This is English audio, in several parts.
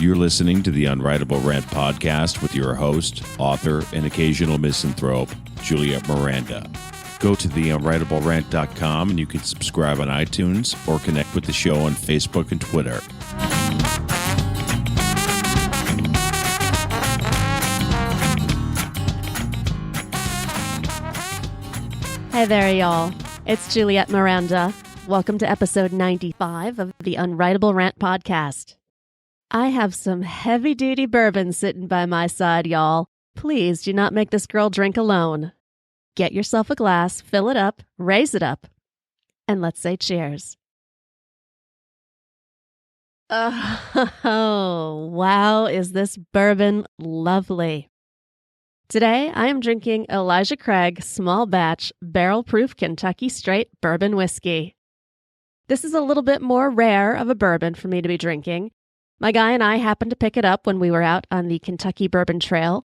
You're listening to the Unwritable Rant podcast with your host, author, and occasional misanthrope, Juliette Miranda. Go to theunwritablerant.com and you can subscribe on iTunes or connect with the show on Facebook and Twitter. Hey there, y'all. It's Juliette Miranda. Welcome to episode 95 of the Unwritable Rant podcast. I have some heavy-duty bourbon sitting by my side, y'all. Please do not make this girl drink alone. Get yourself a glass, fill it up, raise it up, and let's say cheers. Oh, wow, is this bourbon lovely. Today, I am drinking Elijah Craig Small Batch Barrel Proof Kentucky Straight Bourbon Whiskey. This is a little bit more rare of a bourbon for me to be drinking. My guy and I happened to pick it up when we were out on the Kentucky Bourbon Trail,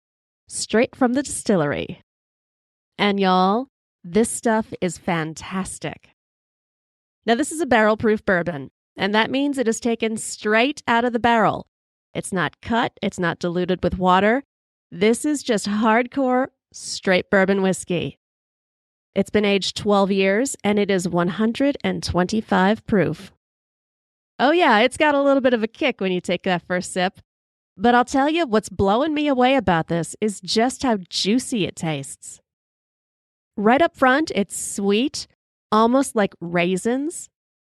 straight from the distillery. And y'all, this stuff is fantastic. Now, this is a barrel-proof bourbon, and that means it is taken straight out of the barrel. It's not cut, it's not diluted with water. This is just hardcore, straight bourbon whiskey. It's been aged 12 years, and it is 125 proof. Oh yeah, it's got a little bit of a kick when you take that first sip. But I'll tell you, what's blowing me away about this is just how juicy it tastes. Right up front, it's sweet, almost like raisins,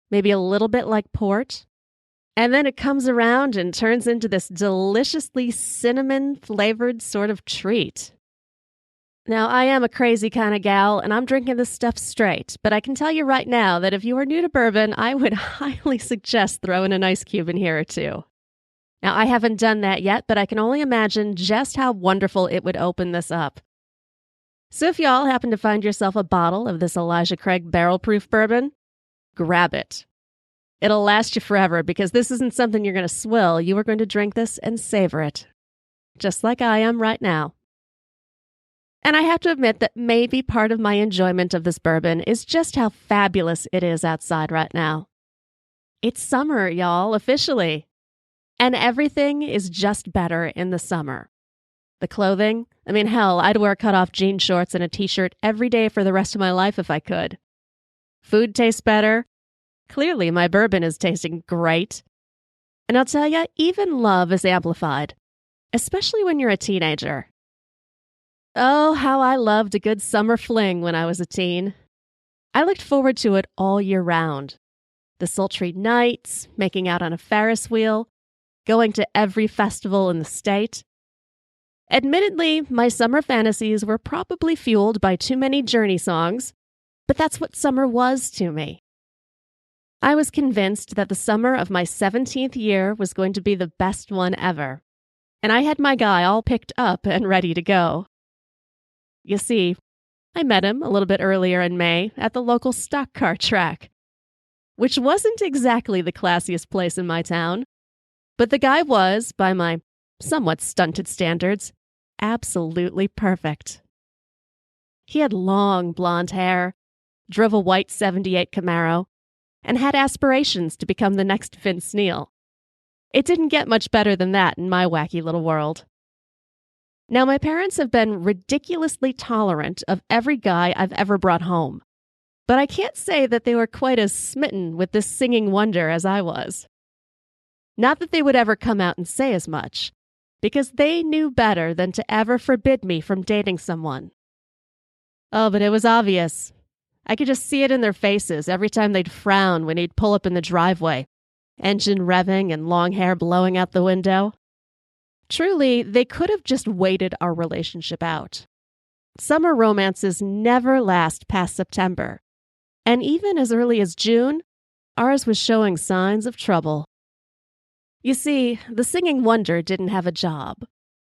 maybe a little bit like port. And then it comes around and turns into this deliciously cinnamon-flavored sort of treat. Now, I am a crazy kind of gal, and I'm drinking this stuff straight, but I can tell you right now that if you are new to bourbon, I would highly suggest throwing an ice cube in here or two. Now, I haven't done that yet, but I can only imagine just how wonderful it would open this up. So if y'all happen to find yourself a bottle of this Elijah Craig barrel-proof bourbon, grab it. It'll last you forever because this isn't something you're going to swill. You are going to drink this and savor it, just like I am right now. And I have to admit that maybe part of my enjoyment of this bourbon is just how fabulous it is outside right now. It's summer, y'all, officially. And everything is just better in the summer. The clothing, hell, I'd wear cut-off jean shorts and a t-shirt every day for the rest of my life if I could. Food tastes better. Clearly, my bourbon is tasting great. And I'll tell you, even love is amplified, especially when you're a teenager. Oh, how I loved a good summer fling when I was a teen. I looked forward to it all year round. The sultry nights, making out on a Ferris wheel, going to every festival in the state. Admittedly, my summer fantasies were probably fueled by too many Journey songs, but that's what summer was to me. I was convinced that the summer of my 17th year was going to be the best one ever, and I had my guy all picked up and ready to go. You see, I met him a little bit earlier in May at the local stock car track, which wasn't exactly the classiest place in my town, but the guy was, by my somewhat stunted standards, absolutely perfect. He had long blonde hair, drove a white '78 Camaro, and had aspirations to become the next Vince Neil. It didn't get much better than that in my wacky little world. Now, my parents have been ridiculously tolerant of every guy I've ever brought home, but I can't say that they were quite as smitten with this singing wonder as I was. Not that they would ever come out and say as much, because they knew better than to ever forbid me from dating someone. Oh, but it was obvious. I could just see it in their faces every time they'd frown when he'd pull up in the driveway, engine revving and long hair blowing out the window. Truly, they could have just waited our relationship out. Summer romances never last past September, and even as early as June, ours was showing signs of trouble. You see, the singing wonder didn't have a job.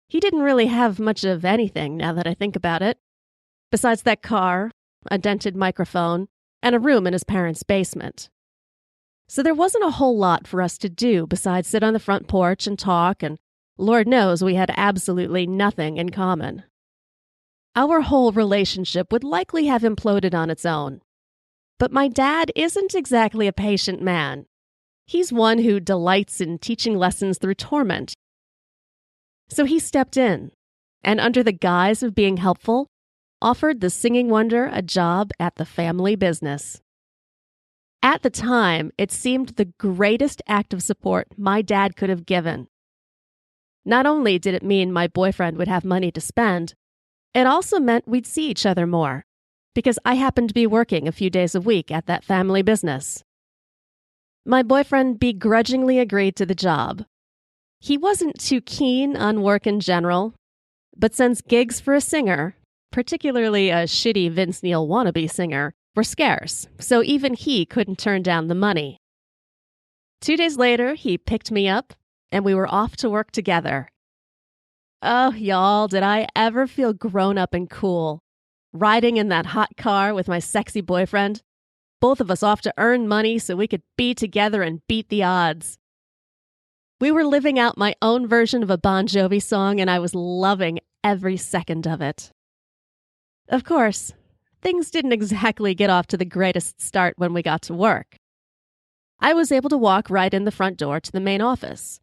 He didn't really have much of anything, now that I think about it, besides that car, a dented microphone, and a room in his parents' basement. So there wasn't a whole lot for us to do besides sit on the front porch and talk, and Lord knows we had absolutely nothing in common. Our whole relationship would likely have imploded on its own. But my dad isn't exactly a patient man. He's one who delights in teaching lessons through torment. So he stepped in, and under the guise of being helpful, offered the singing wonder a job at the family business. At the time, it seemed the greatest act of support my dad could have given. Not only did it mean my boyfriend would have money to spend, it also meant we'd see each other more, because I happened to be working a few days a week at that family business. My boyfriend begrudgingly agreed to the job. He wasn't too keen on work in general, but since gigs for a singer, particularly a shitty Vince Neil wannabe singer, were scarce, so even he couldn't turn down the money. 2 days later, he picked me up, and we were off to work together. Oh, y'all, did I ever feel grown up and cool, riding in that hot car with my sexy boyfriend, both of us off to earn money so we could be together and beat the odds. We were living out my own version of a Bon Jovi song, and I was loving every second of it. Of course, things didn't exactly get off to the greatest start when we got to work. I was able to walk right in the front door to the main office,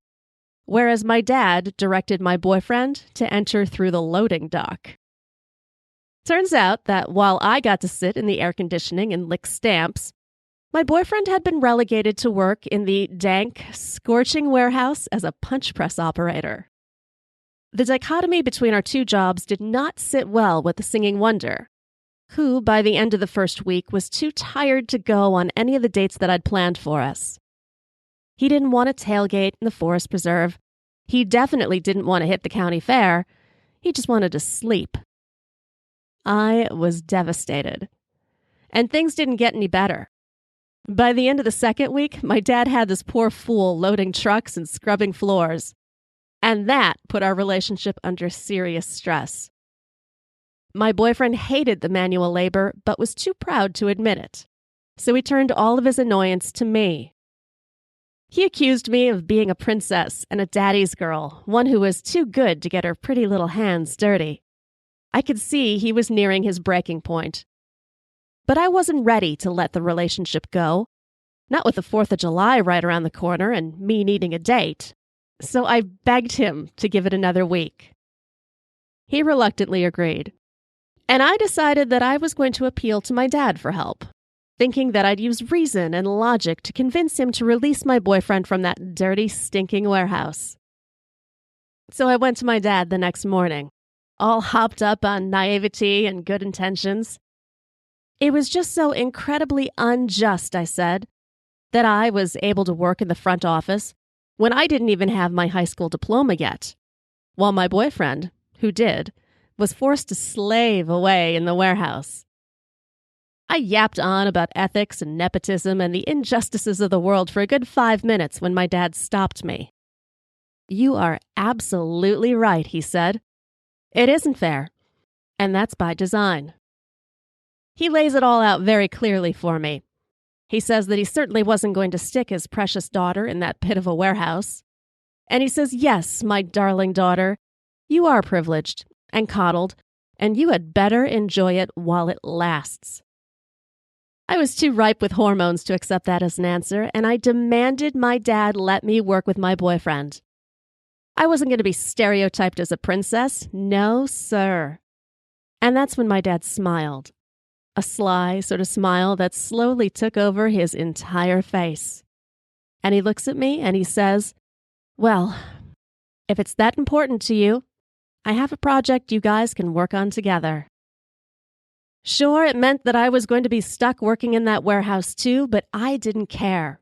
whereas my dad directed my boyfriend to enter through the loading dock. Turns out that while I got to sit in the air conditioning and lick stamps, my boyfriend had been relegated to work in the dank, scorching warehouse as a punch press operator. The dichotomy between our two jobs did not sit well with the singing wonder, who, by the end of the first week, was too tired to go on any of the dates that I'd planned for us. He didn't want to tailgate in the forest preserve. He definitely didn't want to hit the county fair. He just wanted to sleep. I was devastated. And things didn't get any better. By the end of the second week, my dad had this poor fool loading trucks and scrubbing floors. And that put our relationship under serious stress. My boyfriend hated the manual labor, but was too proud to admit it. So he turned all of his annoyance to me. He accused me of being a princess and a daddy's girl, one who was too good to get her pretty little hands dirty. I could see he was nearing his breaking point. But I wasn't ready to let the relationship go, not with the 4th of July right around the corner and me needing a date. So I begged him to give it another week. He reluctantly agreed. And I decided that I was going to appeal to my dad for help, thinking that I'd use reason and logic to convince him to release my boyfriend from that dirty, stinking warehouse. So I went to my dad the next morning, all hopped up on naivety and good intentions. It was just so incredibly unjust, I said, that I was able to work in the front office when I didn't even have my high school diploma yet, while my boyfriend, who did, was forced to slave away in the warehouse. I yapped on about ethics and nepotism and the injustices of the world for a good 5 minutes when my dad stopped me. "You are absolutely right," he said. "It isn't fair, and that's by design." He lays it all out very clearly for me. He says that he certainly wasn't going to stick his precious daughter in that pit of a warehouse. And he says, "Yes, my darling daughter, you are privileged and coddled, and you had better enjoy it while it lasts." I was too ripe with hormones to accept that as an answer, and I demanded my dad let me work with my boyfriend. I wasn't going to be stereotyped as a princess. No, sir. And that's when my dad smiled. A sly sort of smile that slowly took over his entire face. And he looks at me and he says, "Well, if it's that important to you, I have a project you guys can work on together." Sure, it meant that I was going to be stuck working in that warehouse too, but I didn't care.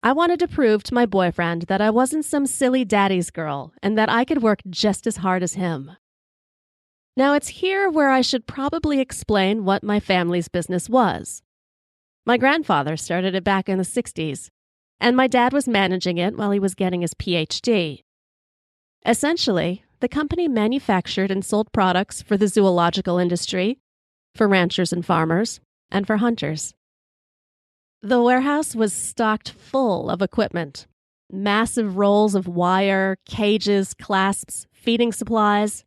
I wanted to prove to my boyfriend that I wasn't some silly daddy's girl and that I could work just as hard as him. Now, it's here where I should probably explain what my family's business was. My grandfather started it back in the 60s, and my dad was managing it while he was getting his PhD. Essentially, the company manufactured and sold products for the zoological industry, for ranchers and farmers, and for hunters. The warehouse was stocked full of equipment, massive rolls of wire, cages, clasps, feeding supplies.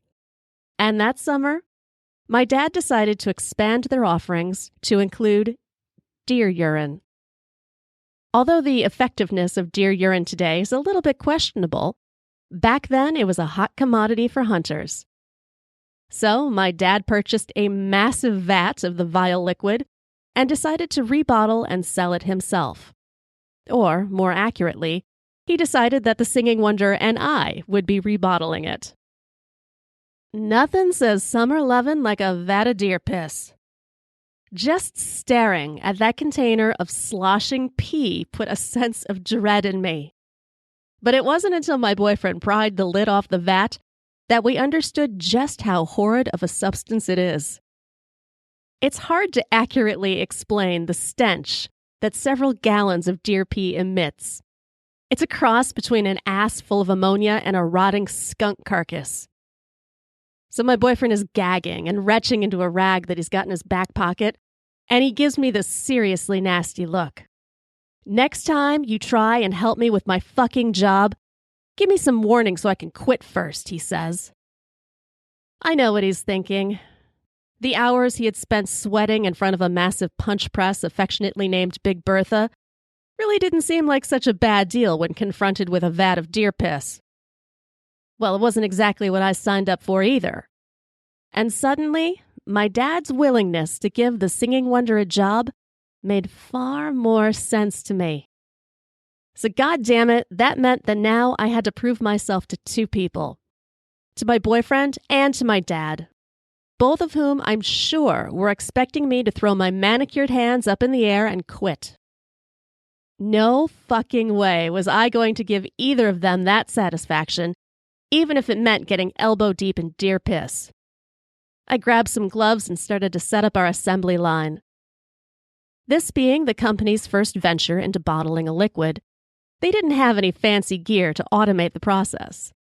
And that summer, my dad decided to expand their offerings to include deer urine. Although the effectiveness of deer urine today is a little bit questionable, back then it was a hot commodity for hunters. So my dad purchased a massive vat of the vile liquid and decided to rebottle and sell it himself. Or, more accurately, he decided that the Singing Wonder and I would be rebottling it. Nothing says summer lovin' like a vat of deer piss. Just staring at that container of sloshing pee put a sense of dread in me. But it wasn't until my boyfriend pried the lid off the vat that we understood just how horrid of a substance it is. It's hard to accurately explain the stench that several gallons of deer pee emits. It's a cross between an ass full of ammonia and a rotting skunk carcass. So my boyfriend is gagging and retching into a rag that he's got in his back pocket, and he gives me this seriously nasty look. Next time you try and help me with my fucking job, give me some warning so I can quit first, he says. I know what he's thinking. The hours he had spent sweating in front of a massive punch press affectionately named Big Bertha really didn't seem like such a bad deal when confronted with a vat of deer piss. Well, it wasn't exactly what I signed up for either. And suddenly, my dad's willingness to give the Singing Wonder a job made far more sense to me. So goddammit, that meant that now I had to prove myself to two people. To my boyfriend and to my dad. Both of whom I'm sure were expecting me to throw my manicured hands up in the air and quit. No fucking way was I going to give either of them that satisfaction, even if it meant getting elbow deep in deer piss. I grabbed some gloves and started to set up our assembly line. This being the company's first venture into bottling a liquid, they didn't have any fancy gear to automate the process.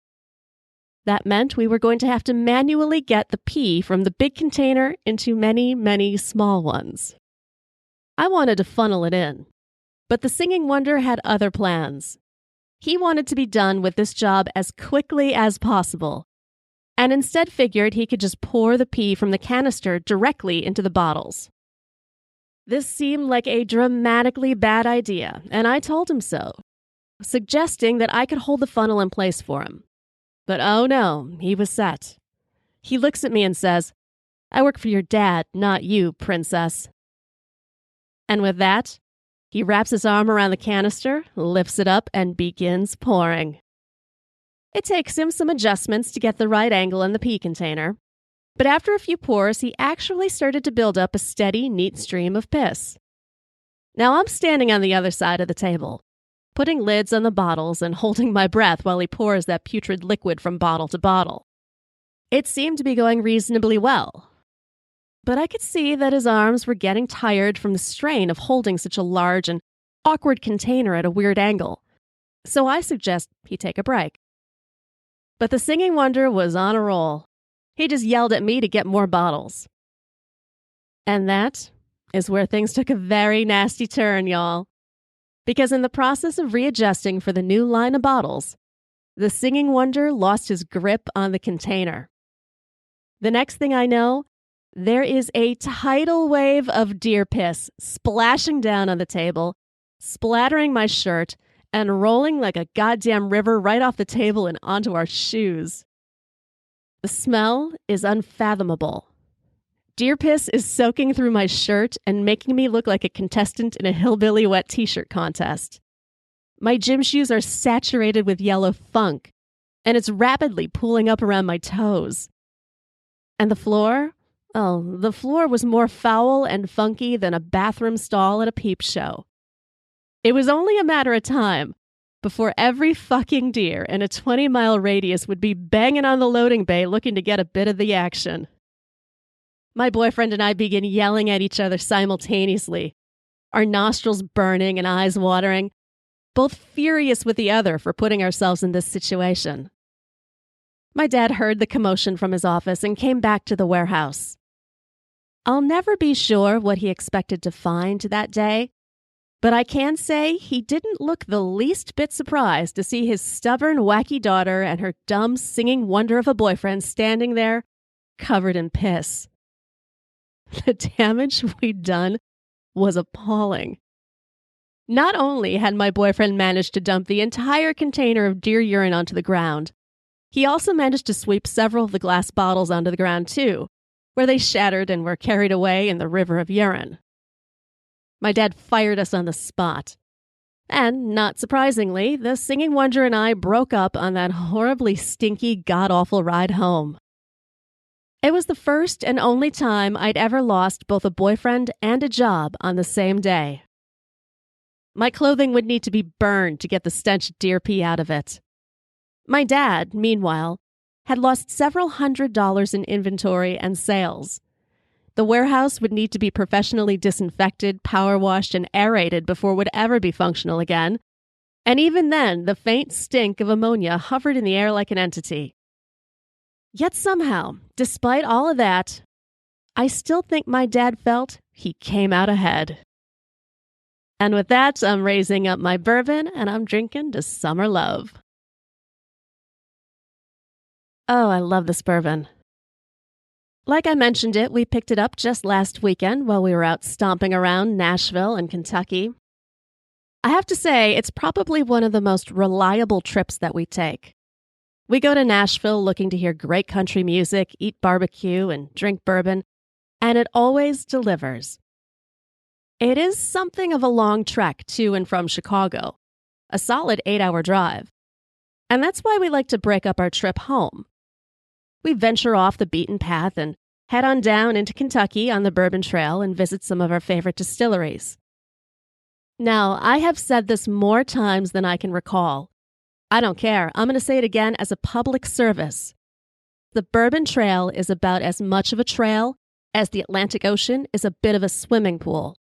That meant we were going to have to manually get the pee from the big container into many, many small ones. I wanted to funnel it in, but the Singing Wonder had other plans. He wanted to be done with this job as quickly as possible, and instead figured he could just pour the pee from the canister directly into the bottles. This seemed like a dramatically bad idea, and I told him so, suggesting that I could hold the funnel in place for him. But oh no, he was set. He looks at me and says, "I work for your dad, not you, princess." And with that, he wraps his arm around the canister, lifts it up, and begins pouring. It takes him some adjustments to get the right angle in the pee container, but after a few pours, he actually started to build up a steady, neat stream of piss. Now I'm standing on the other side of the table, putting lids on the bottles and holding my breath while he pours that putrid liquid from bottle to bottle. It seemed to be going reasonably well, but I could see that his arms were getting tired from the strain of holding such a large and awkward container at a weird angle, so I suggest he take a break. But the Singing Wonder was on a roll. He just yelled at me to get more bottles. And that is where things took a very nasty turn, y'all. Because in the process of readjusting for the new line of bottles, the Singing Wonder lost his grip on the container. The next thing I know, there is a tidal wave of deer piss splashing down on the table, splattering my shirt, and rolling like a goddamn river right off the table and onto our shoes. The smell is unfathomable. Deer piss is soaking through my shirt and making me look like a contestant in a hillbilly wet t-shirt contest. My gym shoes are saturated with yellow funk, and it's rapidly pooling up around my toes. And the floor? Oh, the floor was more foul and funky than a bathroom stall at a peep show. It was only a matter of time before every fucking deer in a 20-mile radius would be banging on the loading bay looking to get a bit of the action. My boyfriend and I begin yelling at each other simultaneously, our nostrils burning and eyes watering, both furious with the other for putting ourselves in this situation. My dad heard the commotion from his office and came back to the warehouse. I'll never be sure what he expected to find that day, but I can say he didn't look the least bit surprised to see his stubborn, wacky daughter and her dumb Singing Wonder of a boyfriend standing there, covered in piss. The damage we'd done was appalling. Not only had my boyfriend managed to dump the entire container of deer urine onto the ground, he also managed to sweep several of the glass bottles onto the ground too, where they shattered and were carried away in the river of urine. My dad fired us on the spot. And, not surprisingly, the singing wonder and I broke up on that horribly stinky, god-awful ride home. It was the first and only time I'd ever lost both a boyfriend and a job on the same day. My clothing would need to be burned to get the stench of deer pee out of it. My dad, meanwhile, had lost several $100s in inventory and sales. The warehouse would need to be professionally disinfected, power washed, and aerated before it would ever be functional again. And even then, the faint stink of ammonia hovered in the air like an entity. Yet somehow, despite all of that, I still think my dad felt he came out ahead. And with that, I'm raising up my bourbon and I'm drinking to summer love. Oh, I love this bourbon. Like I mentioned we picked it up just last weekend while we were out stomping around Nashville and Kentucky. I have to say, it's probably one of the most reliable trips that we take. We go to Nashville looking to hear great country music, eat barbecue, and drink bourbon, and it always delivers. It is something of a long trek to and from Chicago, a solid 8-hour drive. And that's why we like to break up our trip home. We venture off the beaten path and head on down into Kentucky on the Bourbon Trail and visit some of our favorite distilleries. Now, I have said this more times than I can recall. I don't care. I'm going to say it again as a public service. The Bourbon Trail is about as much of a trail as the Atlantic Ocean is a bit of a swimming pool.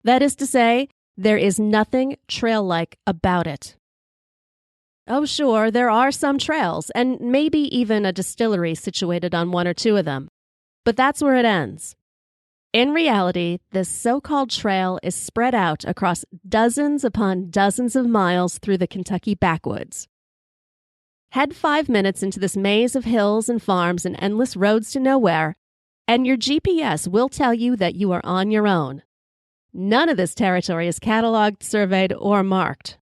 That is to say, there is nothing trail-like about it. Oh, sure, there are some trails, and maybe even a distillery situated on one or two of them. But that's where it ends. In reality, this so-called trail is spread out across dozens upon dozens of miles through the Kentucky backwoods. Head 5 minutes into this maze of hills and farms and endless roads to nowhere, and your GPS will tell you that you are on your own. None of this territory is cataloged, surveyed, or marked.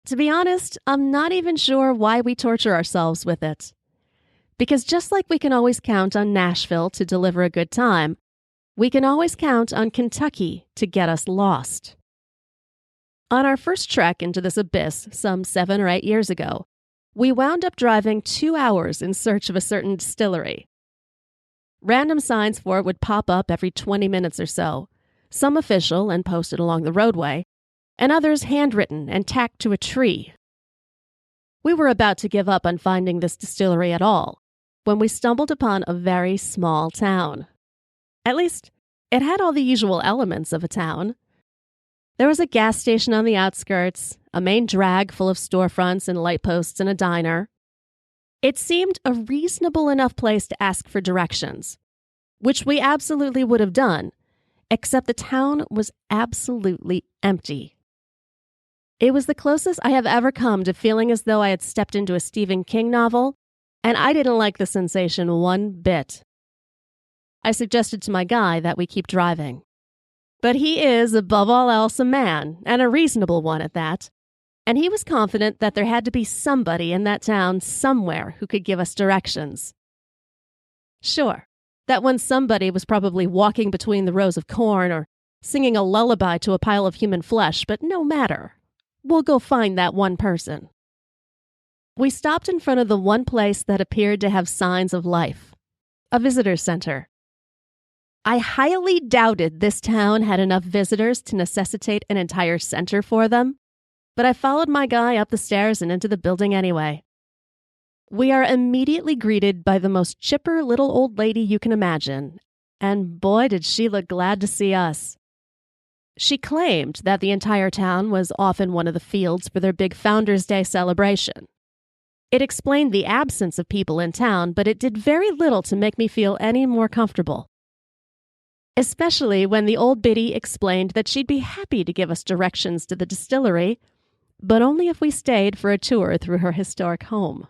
To be honest, I'm not even sure why we torture ourselves with it. Because just like we can always count on Nashville to deliver a good time, we can always count on Kentucky to get us lost. On our first trek into this abyss some 7 or 8 years ago, we wound up driving 2 hours in search of a certain distillery. Random signs for it would pop up every 20 minutes or so, some official and posted along the roadway, and others handwritten and tacked to a tree. We were about to give up on finding this distillery at all, when we stumbled upon a very small town. At least, it had all the usual elements of a town. There was a gas station on the outskirts, a main drag full of storefronts and light posts and a diner. It seemed a reasonable enough place to ask for directions, which we absolutely would have done, except the town was absolutely empty. It was the closest I have ever come to feeling as though I had stepped into a Stephen King novel, and I didn't like the sensation one bit. I suggested to my guy that we keep driving. But he is, above all else, a man, and a reasonable one at that, and he was confident that there had to be somebody in that town somewhere who could give us directions. Sure, that one somebody was probably walking between the rows of corn or singing a lullaby to a pile of human flesh, but no matter. We'll go find that one person. We stopped in front of the one place that appeared to have signs of life, a visitor center. I highly doubted this town had enough visitors to necessitate an entire center for them, but I followed my guy up the stairs and into the building anyway. We are immediately greeted by the most chipper little old lady you can imagine, and boy did she look glad to see us. She claimed that the entire town was off in one of the fields for their big Founders' Day celebration. It explained the absence of people in town, but it did very little to make me feel any more comfortable. Especially when the old biddy explained that she'd be happy to give us directions to the distillery, but only if we stayed for a tour through her historic home.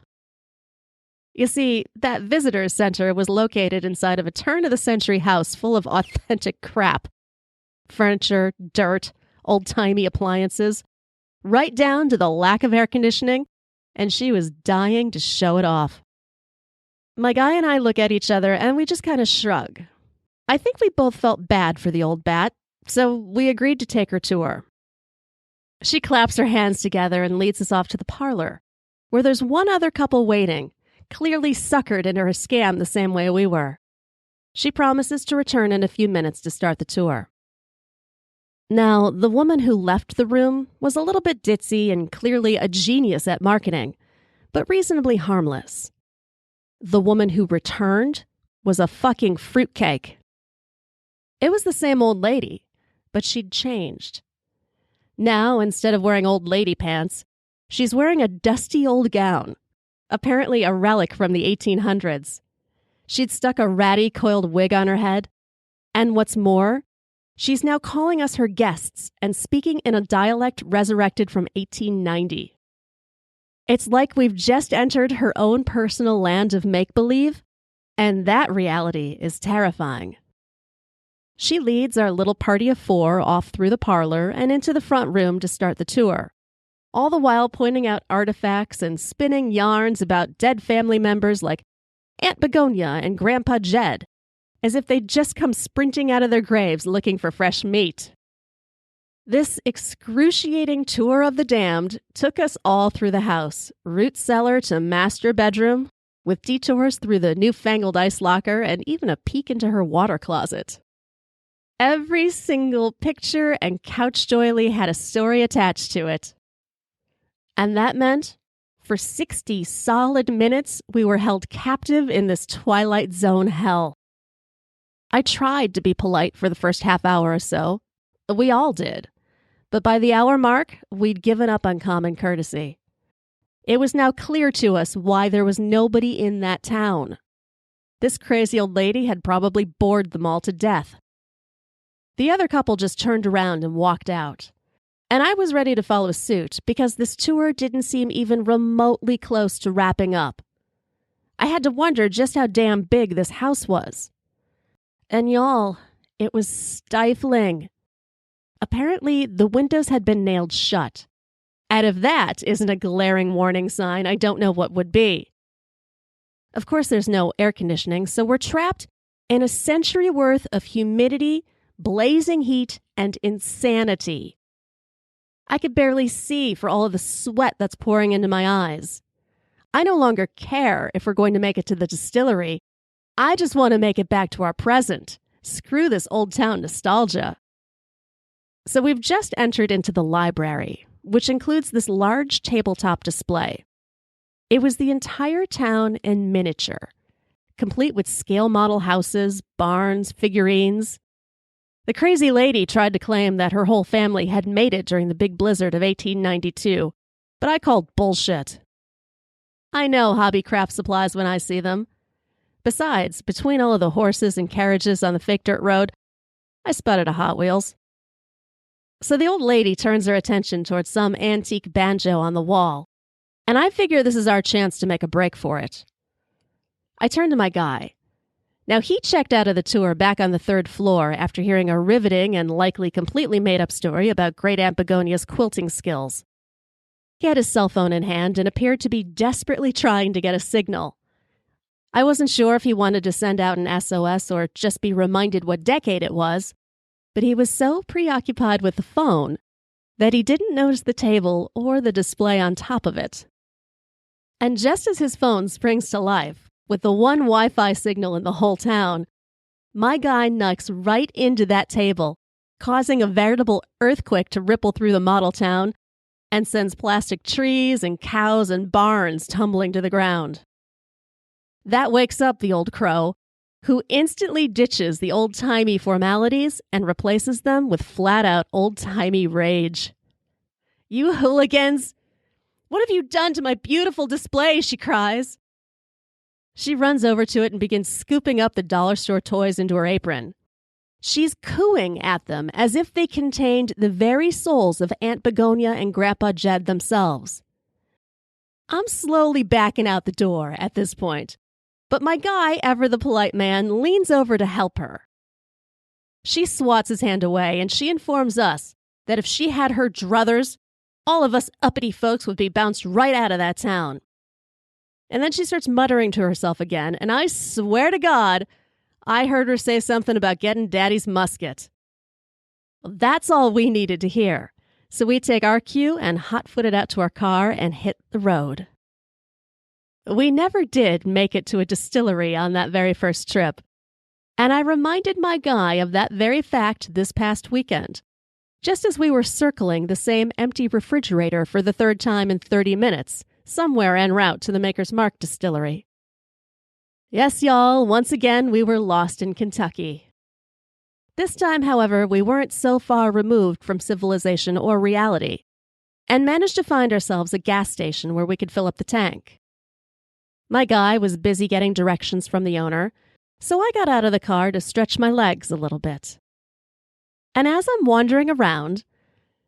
You see, that visitor's center was located inside of a turn-of-the-century house full of authentic crap. Furniture, dirt, old-timey appliances, right down to the lack of air conditioning, and she was dying to show it off. My guy and I look at each other and we just kind of shrug. I think we both felt bad for the old bat, so we agreed to take her tour. She claps her hands together and leads us off to the parlor, where there's one other couple waiting, clearly suckered into her scam the same way we were. She promises to return in a few minutes to start the tour. Now, the woman who left the room was a little bit ditzy and clearly a genius at marketing, but reasonably harmless. The woman who returned was a fucking fruitcake. It was the same old lady, but she'd changed. Now, instead of wearing old lady pants, she's wearing a dusty old gown, apparently a relic from the 1800s. She'd stuck a ratty coiled wig on her head, and what's more, she's now calling us her guests and speaking in a dialect resurrected from 1890. It's like we've just entered her own personal land of make-believe, and that reality is terrifying. She leads our little party of 4 off through the parlor and into the front room to start the tour, all the while pointing out artifacts and spinning yarns about dead family members like Aunt Begonia and Grandpa Jed, as if they'd just come sprinting out of their graves looking for fresh meat. This excruciating tour of the damned took us all through the house, root cellar to master bedroom, with detours through the newfangled ice locker and even a peek into her water closet. Every single picture and couch doily had a story attached to it. And that meant, for 60 solid minutes, we were held captive in this Twilight Zone hell. I tried to be polite for the first half hour or so. We all did. But by the hour mark, we'd given up on common courtesy. It was now clear to us why there was nobody in that town. This crazy old lady had probably bored them all to death. The other couple just turned around and walked out. And I was ready to follow suit because this tour didn't seem even remotely close to wrapping up. I had to wonder just how damn big this house was. And y'all, it was stifling. Apparently, the windows had been nailed shut. And if that isn't a glaring warning sign, I don't know what would be. Of course, there's no air conditioning, so we're trapped in a century worth of humidity, blazing heat, and insanity. I could barely see for all of the sweat that's pouring into my eyes. I no longer care if we're going to make it to the distillery. I just want to make it back to our present. Screw this old town nostalgia. So we've just entered into the library, which includes this large tabletop display. It was the entire town in miniature, complete with scale model houses, barns, figurines. The crazy lady tried to claim that her whole family had made it during the big blizzard of 1892, but I called bullshit. I know hobby craft supplies when I see them. Besides, between all of the horses and carriages on the fake dirt road, I spotted a Hot Wheels. So the old lady turns her attention towards some antique banjo on the wall, and I figure this is our chance to make a break for it. I turn to my guy. Now, he checked out of the tour back on the 3rd floor after hearing a riveting and likely completely made-up story about Great Aunt Begonia's quilting skills. He had his cell phone in hand and appeared to be desperately trying to get a signal. I wasn't sure if he wanted to send out an SOS or just be reminded what decade it was, but he was so preoccupied with the phone that he didn't notice the table or the display on top of it. And just as his phone springs to life, with the one Wi-Fi signal in the whole town, my guy knucks right into that table, causing a veritable earthquake to ripple through the model town and sends plastic trees and cows and barns tumbling to the ground. That wakes up the old crow, who instantly ditches the old-timey formalities and replaces them with flat-out old-timey rage. "You hooligans! What have you done to my beautiful display?" she cries. She runs over to it and begins scooping up the dollar store toys into her apron. She's cooing at them as if they contained the very souls of Aunt Begonia and Grandpa Jed themselves. I'm slowly backing out the door at this point, but my guy, ever the polite man, leans over to help her. She swats his hand away and she informs us that if she had her druthers, all of us uppity folks would be bounced right out of that town. And then she starts muttering to herself again, and I swear to God, I heard her say something about getting Daddy's musket. Well, that's all we needed to hear. So we take our cue and hot-foot it out to our car and hit the road. We never did make it to a distillery on that very first trip. And I reminded my guy of that very fact this past weekend, just as we were circling the same empty refrigerator for the third time in 30 minutes, somewhere en route to the Maker's Mark distillery. Yes, y'all, once again, we were lost in Kentucky. This time, however, we weren't so far removed from civilization or reality, and managed to find ourselves a gas station where we could fill up the tank. My guy was busy getting directions from the owner, so I got out of the car to stretch my legs a little bit. And as I'm wandering around,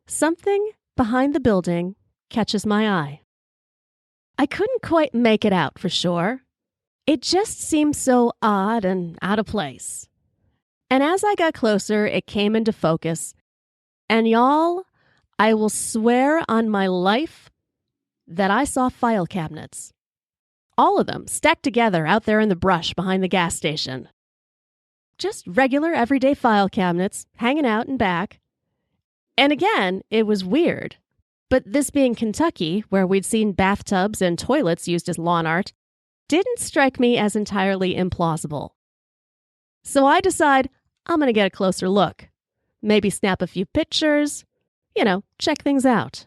something behind the building catches my eye. I couldn't quite make it out for sure. It just seemed so odd and out of place. And as I got closer, it came into focus. And y'all, I will swear on my life that I saw file cabinets. All of them stacked together out there in the brush behind the gas station. Just regular everyday file cabinets hanging out and back. And again, it was weird. But this being Kentucky, where we'd seen bathtubs and toilets used as lawn art, didn't strike me as entirely implausible. So I decide I'm going to get a closer look. Maybe snap a few pictures, check things out.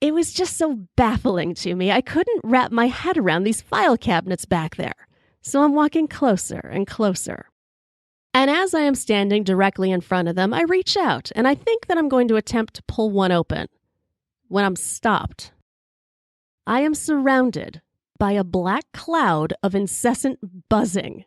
It was just so baffling to me. I couldn't wrap my head around these file cabinets back there. So I'm walking closer and closer. And as I am standing directly in front of them, I reach out and I think that I'm going to attempt to pull one open. When I'm stopped, I am surrounded by a black cloud of incessant buzzing.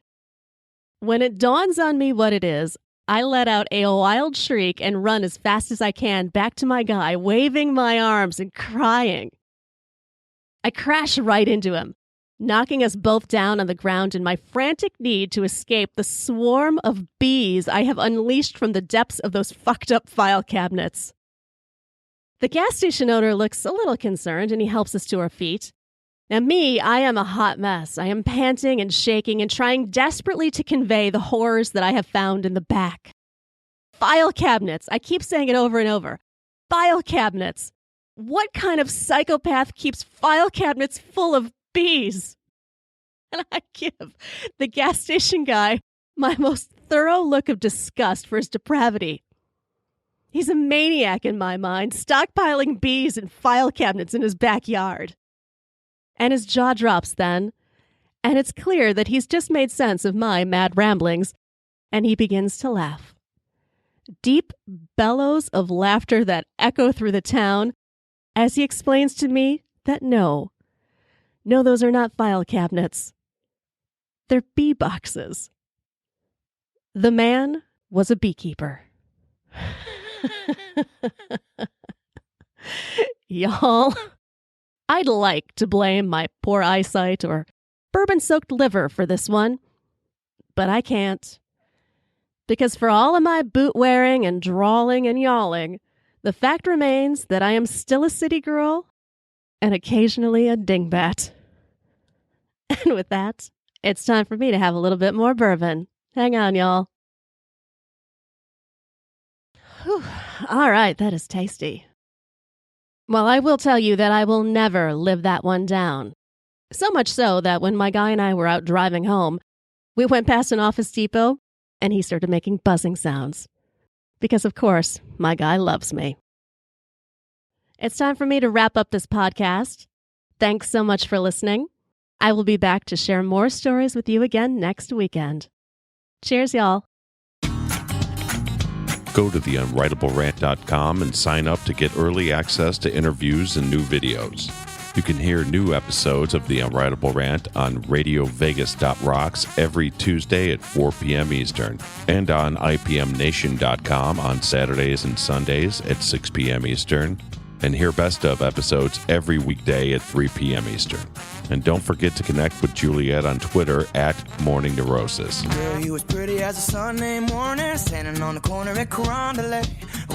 When it dawns on me what it is, I let out a wild shriek and run as fast as I can back to my guy, waving my arms and crying. I crash right into him, knocking us both down on the ground in my frantic need to escape the swarm of bees I have unleashed from the depths of those fucked up file cabinets. The gas station owner looks a little concerned and he helps us to our feet. Now me, I am a hot mess. I am panting and shaking and trying desperately to convey the horrors that I have found in the back. File cabinets. I keep saying it over and over. File cabinets. What kind of psychopath keeps file cabinets full of bees? And I give the gas station guy my most thorough look of disgust for his depravity. He's a maniac in my mind, stockpiling bees and file cabinets in his backyard. And his jaw drops then, and it's clear that he's just made sense of my mad ramblings, and he begins to laugh. Deep bellows of laughter that echo through the town as he explains to me that no, those are not file cabinets. They're bee boxes. The man was a beekeeper. Y'all, I'd like to blame my poor eyesight or bourbon-soaked liver for this one, but I can't. Because for all of my boot-wearing and drawling and yawling, the fact remains that I am still a city girl and occasionally a dingbat. And with that, it's time for me to have a little bit more bourbon. Hang on, y'all. Whew. All right, that is tasty. Well, I will tell you that I will never live that one down. So much so that when my guy and I were out driving home, we went past an Office Depot and he started making buzzing sounds. Because, of course, my guy loves me. It's time for me to wrap up this podcast. Thanks so much for listening. I will be back to share more stories with you again next weekend. Cheers, y'all. Go to theunwritablерant.com and sign up to get early access to interviews and new videos. You can hear new episodes of The Unwritable Rant on radiovegas.rocks every Tuesday at 4 p.m. Eastern and on IPMNation.com on Saturdays and Sundays at 6 p.m. Eastern, and hear best of episodes every weekday at 3 p.m. Eastern. And don't forget to connect with Juliette on Twitter at Morning Neurosis. Girl, you was pretty as a Sunday morning, standing on the corner at Carondelet.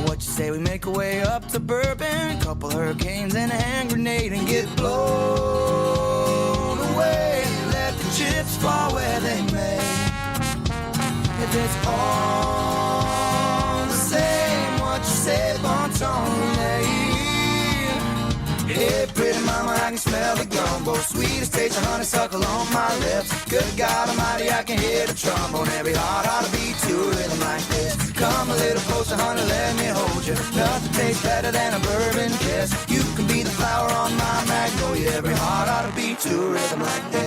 What you say we make our way up to Bourbon, a couple hurricanes and a hand grenade, and get blown away. Let the chips fall where they may. If it's all the same, what you say, bon ton, hey, pretty mama, I can smell the gumbo. Sweetest taste of honeysuckle on my lips. Good God Almighty, I can hear the trombone. Every heart ought to beat to a rhythm like this. Come a little closer, honey, let me hold you. Nothing tastes better than a bourbon kiss. You can be the flower on my magnolia. Every heart ought to beat to a rhythm like this.